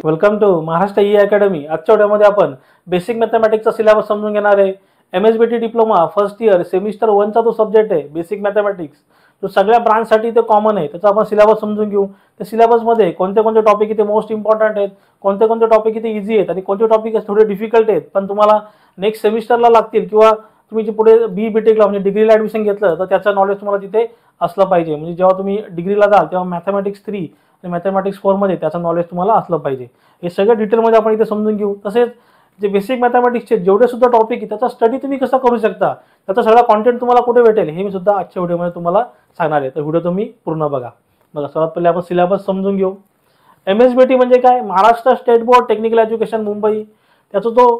Welcome to Maharashtra e academy. आजच्या व्हिडिओमध्ये आपण बेसिक मॅथमॅटिक्सचा सिलेबस समजून घेणार आहे। MSBT diploma first year semester 1 चा तो सब्जेक्ट आहे बेसिक मॅथमॅटिक्स। तो सगळ्या ब्रांचसाठी ते कॉमन आहे। त्याचा आपण सिलेबस समजून घेऊ। त्या सिलेबसमध्ये कोणते कोणते टॉपिक इथे मोस्ट इम्पॉर्टंट आहेत, कोणते कोणते टॉपिक इथे इझी आहेत आणि कोणते टॉपिक थोडे डिफिकल्ट आहेत, पण तुम्हाला नेक्स्ट सेमिस्टरला लागतील किंवा तुम्ही जे पुढे BTechला म्हणजे डिग्रीला ॲडमिशन घेतलं तर त्याचं नॉलेज तुम्हाला तिथे असलं पाहिजे। म्हणजे जेव्हा तुम्ही डिग्रीला जाल तेव्हा मॅथमॅटिक्स 3 आणि मॅथमॅटिक्स 4 मध्ये त्याचं नॉलेज तुम्हाला असलं पाहिजे। हे सगळं डिटेलमध्ये आपण इथे समजून घेऊ। तसेच जे बेसिक मॅथमॅटिक्सचे जेवढे सुद्धा टॉपिक आहे त्याचा स्टडी तुम्ही कसा करू शकता, त्याचा सगळा कंटेंट तुम्हाला कुठे भेटेल हे मी सुद्धा आजच्या व्हिडिओमध्ये तुम्हाला सांगणार आहे। तर व्हिडिओ तुम्ही पूर्ण बघा। सर्वात पहिले आपण सिलेबस समजून घेऊ। MSBT म्हणजे काय, Maharashtra state board technical education Mumbai, त्याचा तो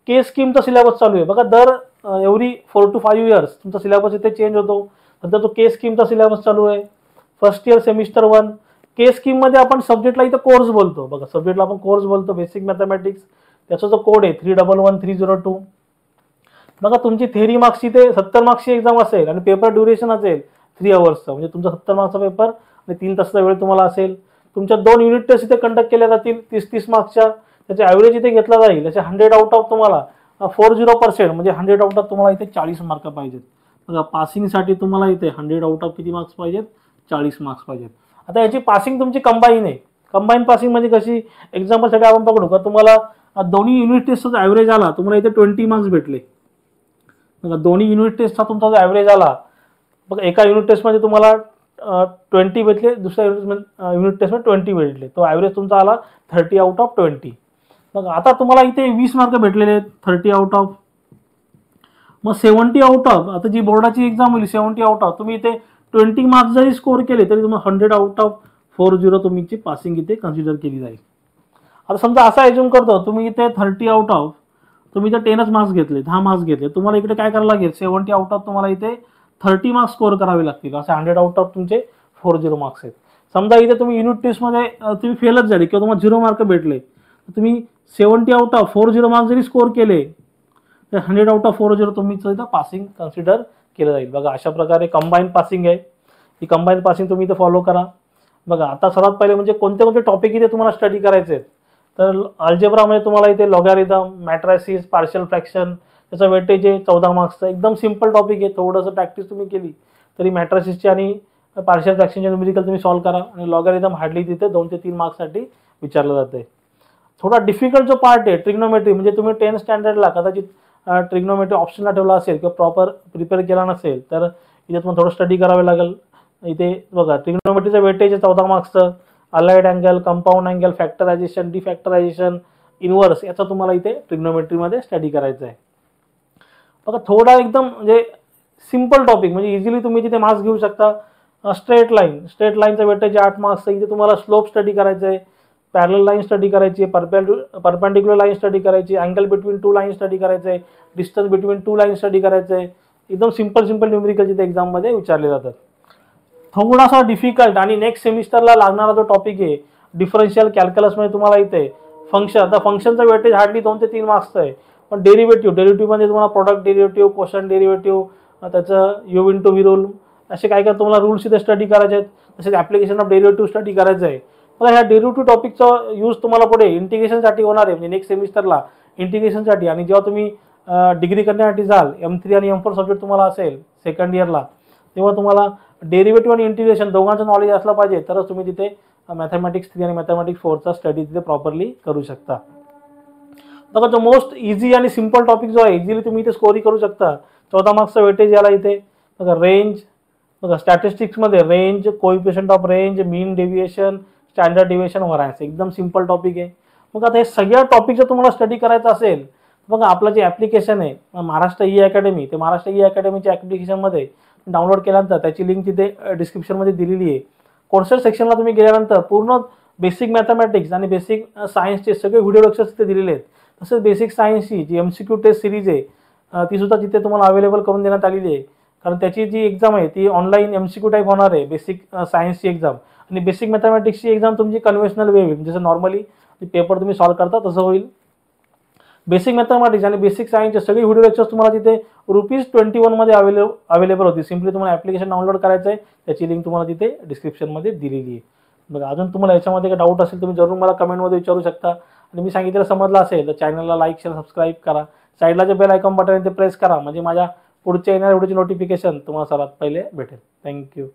के स्कीमचा सिलेबस चालू आहे। बघा दर एव्हरी 4 to 5 इयर्स तुमचा सिलेबस इथे चेंज होतो। सध्या तो के स्कीमचा सिलेबस चालू आहे। फर्स्ट इयर सेमिस्टर 1 के स्कीम मध्ये आपण सब्जेक्टला इथे कोर्स बोलतो। बघा सब्जेक्टला आपण कोर्स बोलतो बेसिक मॅथमॅटिक्स, त्याचा जो कोड आहे 311302। बघा तुमची थेरी मार्क्सची ते 70 मार्क्सची एक्झाम असेल आणि पेपर ड्युरेशन असेल 3 आवर्सचा, म्हणजे तुमचा 70 मार्क्सचा पेपर आणि 3 तासाचा वेळ तुम्हाला असेल। तुमच्या 2 युनिट टेस्ट इथे कंडक्ट केल्या जातील 30-30 मार्क्सच्या, त्याचे ॲव्हरेज इथे घेतला जाईल। त्याचे 100 आउट ऑफ तुम्हाला 40% म्हणजे 100 आउट ऑफ तुम्हाला इथे 40 मार्क पाहिजेत। बघा पासिंगसाठी तुम्हाला इथे 100 आउट ऑफ किती मार्क्स पाहिजेत, 40 मार्क्स पाहिजेत। आता याची पासिंग तुमची कंबाईन आहे। कंबाईन पासिंग म्हणजे कशी, एक्झाम्पलसाठी आपण पकडू का तुम्हाला दोन्ही युनिट टेस्टचा ॲव्हरेज आला, तुम्हाला इथे 20 मार्क्स भेटले। बघा दोन्ही युनिट टेस्टचा तुमचा जो ॲव्हरेज आला, बघा एका युनिट टेस्टमध्ये तुम्हाला 20 भेटले, दुसऱ्या युनिट टेस्टमध्ये 20 भेटले, तो ॲव्हरेज तुमचा आला 30 आउट ऑफ 20। बघा आता तुम्हाला इथे 20 मार्क भेटलेले आहेत 30 आउट ऑफ, मग 70 आउट ऑफ, आता जी बोर्डाची एक्झाम होईल 70 आउट ऑफ, तुम्ही इथे 20 मार्क्स जरी स्कोर केले तरी तुम्हाला 100 आउट ऑफ 40 तुमची पासिंग इथे कन्सिडर केली जाईल। आता समजा असा एज्युम करतो तुम्ही इथे 30 आउट ऑफ, तुम्ही इथे 10च मार्क्स घेतले, 10 मार्क्स घेतले, तुम्हाला इकडे काय करावं लागेल 70 आउट ऑफ तुम्हाला इथे 30 मार्क्स स्कोर करावे लागतील। असे 100 आउट ऑफ तुमचे 40 मार्क्स आहेत। समजा इथे तुम्ही युनिट टेस्टमध्ये तुम्ही फेलच झाले किंवा तुम्हाला 0 मार्क भेटले, तुम्ही 70 आउट ऑफ 40 मार्क्स जरी स्कोर केले तर 100 आउट ऑफ 40 तुम्ही इथं पासिंग कन्सिडर केलं जाईल। बघा अशा प्रकारे कंबाईन पासिंग आहे। ही कंबाईन पासिंग तुम्ही इथे फॉलो करा। बघा आता सर्वात पहिले म्हणजे कोणते कोणते टॉपिक इथे तुम्हाला स्टडी करायचे आहेत, तर अल्जेब्रामध्ये तुम्हाला इथे लॉगॅरिथम, मॅट्रायसिस, पार्शियल फ्रॅक्शन, त्याचा वेटेज आहे 14 मार्क्सचा। एकदम सिंपल टॉपिक आहे, थोडंसं प्रॅक्टिस तुम्ही केली तरी मॅट्रायसिसची आणि पार्शियल फ्रॅक्शनचे न्यूमेरिकल तुम्ही सॉल्व्ह करा। आणि लॉगॅरिथम हार्डली तिथे 2 ते 3 मार्क्ससाठी विचारलं जातं आहे। थोडा डिफिकल्ट जो पार्ट आहे ट्रिग्नोमेट्री, म्हणजे तुम्ही 10th स्टँडर्डला कदाचित ट्रिग्नोमेट्री ऑप्शनला ठेवला असेल किंवा प्रॉपर प्रिपेअर केला नसेल तर इथे तुम्हाला थोडं स्टडी करावे लागेल। इथे बघा ट्रिग्नोमेट्रीचं वेटेज आहे 14 मार्क्सचं, allied angle, compound angle, factorisation, defactorisation, inverse, याचा तुम्हाला इथे ट्रिग्नोमेट्रीमध्ये स्टडी करायचं आहे। बघा थोडा एकदम म्हणजे सिंपल टॉपिक, म्हणजे इझिली तुम्ही तिथे मार्क्स घेऊ शकता। स्ट्रेट लाईनचं वेटेज 8 मार्क्सचं, इथे तुम्हाला स्लोप स्टडी करायचं आहे, पॅरलल लाईन स्टडी करायची आहे, परपेंडिक्युलर लाईन स्टडी करायची, अँगल बिटवीन 2 लाईन स्टडी करायचं आहे, डिस्टन्स बिटवीन 2 लाईन स्टडी करायचं आहे। एकदम सिंपल न्यूमेरिकल तिथे एक्झाममध्ये विचारले जातात। थोडासा डिफिकल्ट आणि नेक्स्ट सेमिस्टरला लागणारा जो टॉपिक आहे डिफरन्शियल कॅल्क्युलसमध्ये तुम्हाला इथे फंक्शन, आता फंक्शनचा वेटेज हार्डली 2 ते 3 मार्क्सचं आहे, पण डेरिव्हेटिव्हमध्ये तुम्हाला प्रोडक्ट डेरिव्हेटिव्ह, कोशंट डेरिव्हेटिव्ह, त्याचं यू इंटू व्ही रूल, असे काय काय तुम्हाला रूल्स इथे स्टडी करायचे आहेत। तसेच ॲप्लिकेशन ऑफ डेरिव्हेटिव्ह स्टडी करायचं आहे। पण ह्या डेरिव्हेटिव्ह टॉपिकचा यूज तुम्हाला पुढे इंटिग्रेशनसाठी होणार आहे, म्हणजे नेक्स्ट सेमिस्टरला इंटिग्रेशनसाठी। आणि जेव्हा तुम्ही डिग्री करण्यासाठी जाल M3 आणि M4 सब्जेक्ट तुम्हाला असेल सेकंड इयरला, तेव्हा तुम्हाला डेरिव्हेटिव्ह आणि इंटिग्रेशन दोघांचं नॉलेज असलं पाहिजे, तरच तुम्ही तिथे मॅथमॅटिक्स 3 आणि मॅथमॅटिक्स 4चा स्टडी तिथे प्रॉपरली करू शकता। बघा जो मोस्ट इझी आणि सिंपल टॉपिक जो आहे इझिली तुम्ही इथे स्कोरी करू शकता। 14 मार्क्सचा वेटेज याला इथे बघा रेंज, बघा स्टॅटिस्टिक्समध्ये range, coefficient of range, mean deviation, standard deviation, variance, एकदम सिंपल टॉपिक आहे। मग आता हे सगळ्या टॉपिकचं तुम्हाला स्टडी करायचं असेल, बघा आपलं जे ॲप्लिकेशन आहे महाराष्ट्र ई अकॅडमी, ते महाराष्ट्र ई अकॅडमीच्या ॲप्लिकेशनमध्ये डाउनलोड केल्यानंतर त्याची लिंक तिथे डिस्क्रिप्शनमध्ये दिलेली आहे। कोर्सेस सेक्शनला तुम्ही गेल्यानंतर पूर्ण बेसिक मॅथमॅटिक्स आणि बेसिक सायन्सचे सगळे व्हिडिओ लेक्चर्स तिथे दिलेले आहेत। तसेच बेसिक सायन्सची जी MCQ टेस्ट सिरीज आहे ती सुद्धा तिथे तुम्हाला अवेलेबल करून देण्यात आलेली आहे, कारण त्याची जी एक्झाम आहे ती ऑनलाईन MCQ टाईप होणार आहे बेसिक सायन्सची एक्झाम, आणि बेसिक मॅथमॅटिक्सची एक्झाम तुमची कन्व्हेन्शनल वे होईल, जसं नॉर्मली पेपर तुम्ही सॉल्व्ह करता तसं होईल। बेसिक मॅथमॅटिक्स आणि बेसिक सायन्सचे सगळे व्हिडिओ लेक्चर्स तुम्हाला तिथे ₹21 मध्ये अवेलेबल होती। सिम्पली तुम्हाला ॲप्लिकेशन डाउनलोड करायचं आहे, त्याची लिंक तुम्हाला तिथे डिस्क्रिप्शनमध्ये दिलेली आहे। बघा, अजून तुम्हाला याच्यामध्ये काही डाऊट असेल तुम्ही जरूर मला कमेंटमध्ये विचारू शकता. आणि मी सांगितलेलं समजलं असेल तर चॅनलला लाईक शेअर सबस्क्राईब करा. साईडला जे बेल आयकॉन बटन आहे ते प्रेस करा, म्हणजे माझ्या पुढच्या येणाऱ्या व्हिडिओची नोटिफिकेशन तुम्हाला सर्वात पहिले भेटेल. थँक्यू.